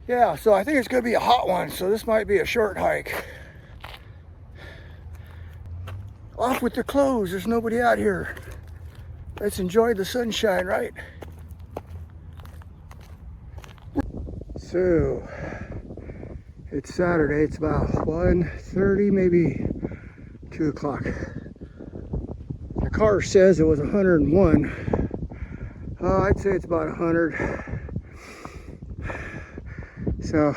Yeah, so I think it's gonna be a hot one, so this might be a short hike. Off with the clothes, there's nobody out here. Let's enjoy the sunshine, right? So, it's Saturday, it's about 1:30, maybe 2 o'clock. The car says it was 101. I'd say it's about 100. So,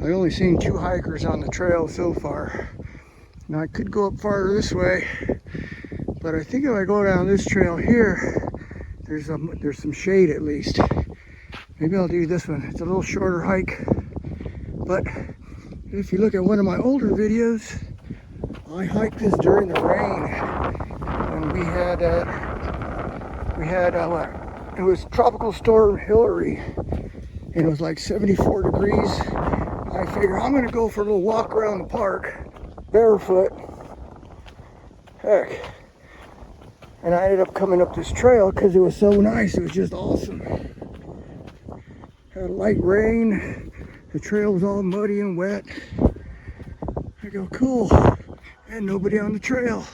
I've only seen 2 hikers on the trail so far. Now I could go up farther this way, but I think if I go down this trail here, there's some shade at least. Maybe I'll do this one. It's a little shorter hike, but if you look at one of my older videos, I hiked this during the rain, and we had it was Tropical Storm Hillary, and it was like 74 degrees. I figure I'm gonna go for a little walk around the park, barefoot. Heck. And I ended up coming up this trail because it was so nice. It was just awesome. Had light rain. The trail was all muddy and wet. I go, cool. And nobody on the trail.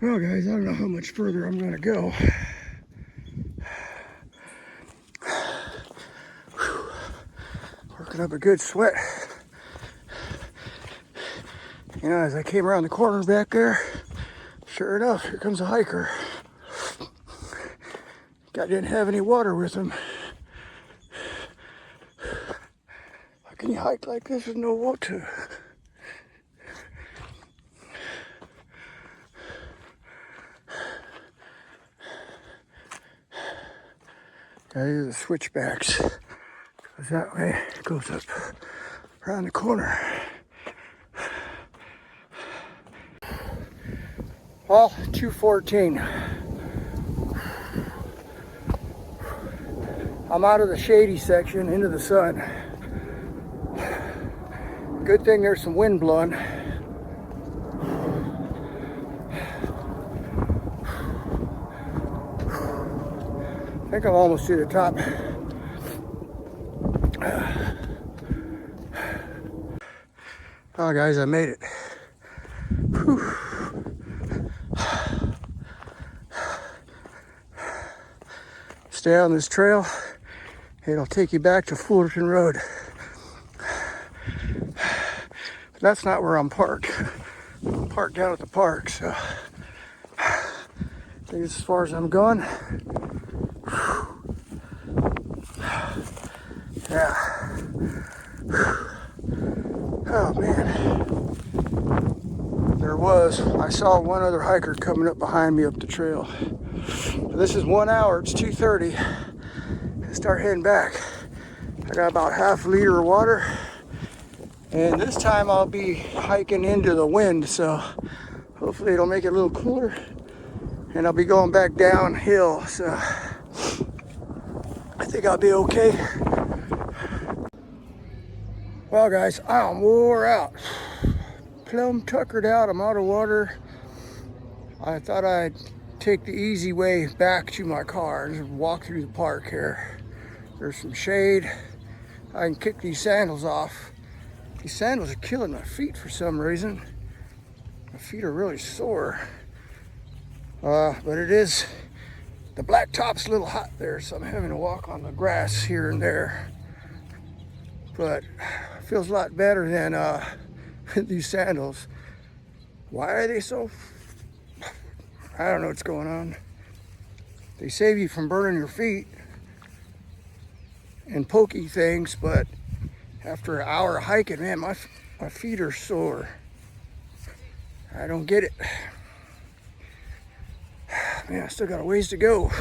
Well, guys, I don't know how much further I'm gonna go. Working up a good sweat. You know, as I came around the corner back there, sure enough, here comes a hiker. Guy didn't have any water with him. How can you hike like this with no water? These are the switchbacks. Goes that way, it goes up around the corner. Well, 2:14. I'm out of the shady section into the sun. Good thing there's some wind blowing. I think I'm almost to the top. Oh, guys, I made it. Whew. Stay on this trail. It'll take you back to Fullerton Road. But that's not where I'm parked. I'm parked down at the park, so I think it's as far as I'm going. Yeah. Oh man. I saw one other hiker coming up behind me up the trail. But this is 1 hour, it's 2:30. I start heading back. I got about half a liter of water. And this time I'll be hiking into the wind, so hopefully it'll make it a little cooler. And I'll be going back downhill, so I think I'll be okay. Well, guys, I'm wore out. Plumb tuckered out, I'm out of water. I thought I'd take the easy way back to my car and just walk through the park here. There's some shade. I can kick these sandals off. These sandals are killing my feet for some reason. My feet are really sore. But it is, the black top's a little hot there, so I'm having to walk on the grass here and there. But it feels a lot better than these sandals. Why are they so, I don't know what's going on. They save you from burning your feet and pokey things, but after an hour of hiking, man, my feet are sore. I don't get it. Man, I still got a ways to go.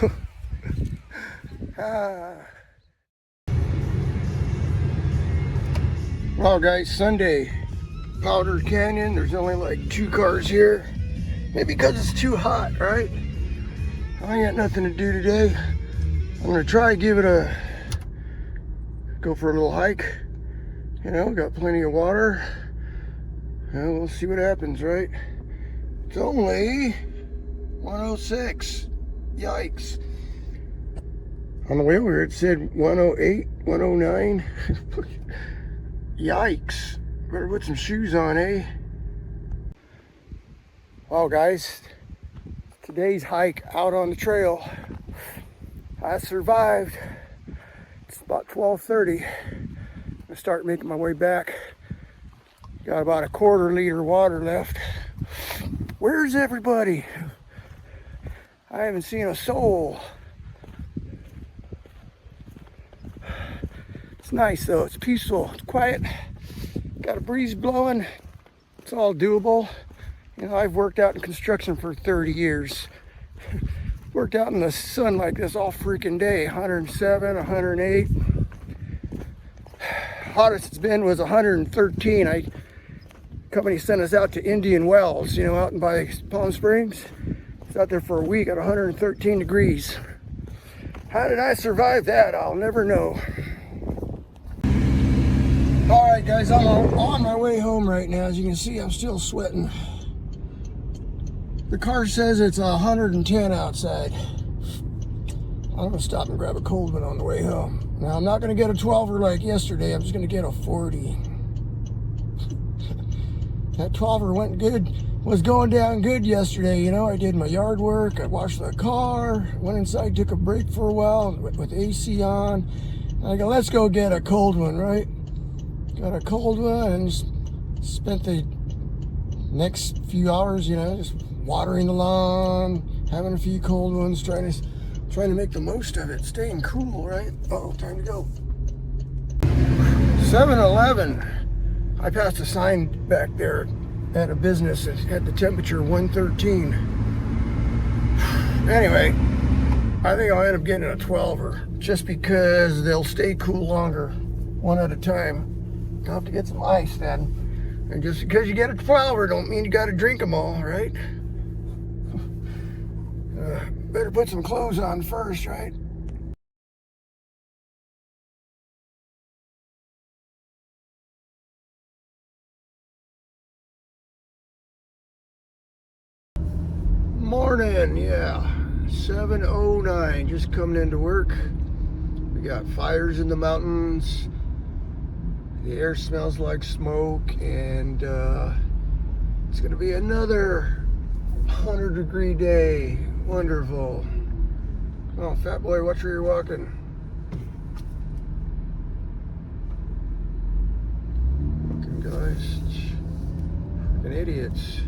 Well guys, Sunday, Powder Canyon. There's only like 2 cars here. Maybe because it's too hot, right? I ain't got nothing to do today. I'm gonna try to go for a little hike. You know, got plenty of water. We'll see what happens, right? It's only 106. Yikes. On the way over here it said 108, 109. Yikes. Better put some shoes on, eh? Well guys, today's hike out on the trail, I survived. It's about 12:30. I'm gonna start making my way back. Got about a quarter liter water left. Where's everybody? I haven't seen a soul. It's nice though, it's peaceful, it's quiet. Got a breeze blowing. It's all doable. You know, I've worked out in construction for 30 years. Worked out in the sun like this all freaking day. 107, 108. Hottest it's been was 113. Company sent us out to Indian Wells, you know, out by Palm Springs. It's out there for a week at 113 degrees. How did I survive that? I'll never know. All right, guys, I'm on my way home right now. As you can see, I'm still sweating. The car says it's 110 outside. I'm gonna stop and grab a cold one on the way home. Now, I'm not gonna get a 12er like yesterday. I'm just gonna get a 40. That 12er was going down good yesterday. You know, I did my yard work. I washed the car, went inside, took a break for a while with AC on. And I go, let's go get a cold one, right? Got a cold one and spent the next few hours, you know, just watering the lawn, having a few cold ones, trying to make the most of it, staying cool, right? Oh, time to go. 7-Eleven. I passed a sign back there at a business that had the temperature 113. Anyway, I think I'll end up getting a 12er just because they'll stay cool longer, one at a time. I'll have to get some ice then. And just because you get a 12er don't mean you got to drink them all, right? Better put some clothes on first, right? Morning, yeah. 7:09, just coming into work. We got fires in the mountains. The air smells like smoke, and it's gonna be another 100-degree day. Wonderful. Oh, fat boy, watch where you're walking. Fucking guys. Fucking idiots.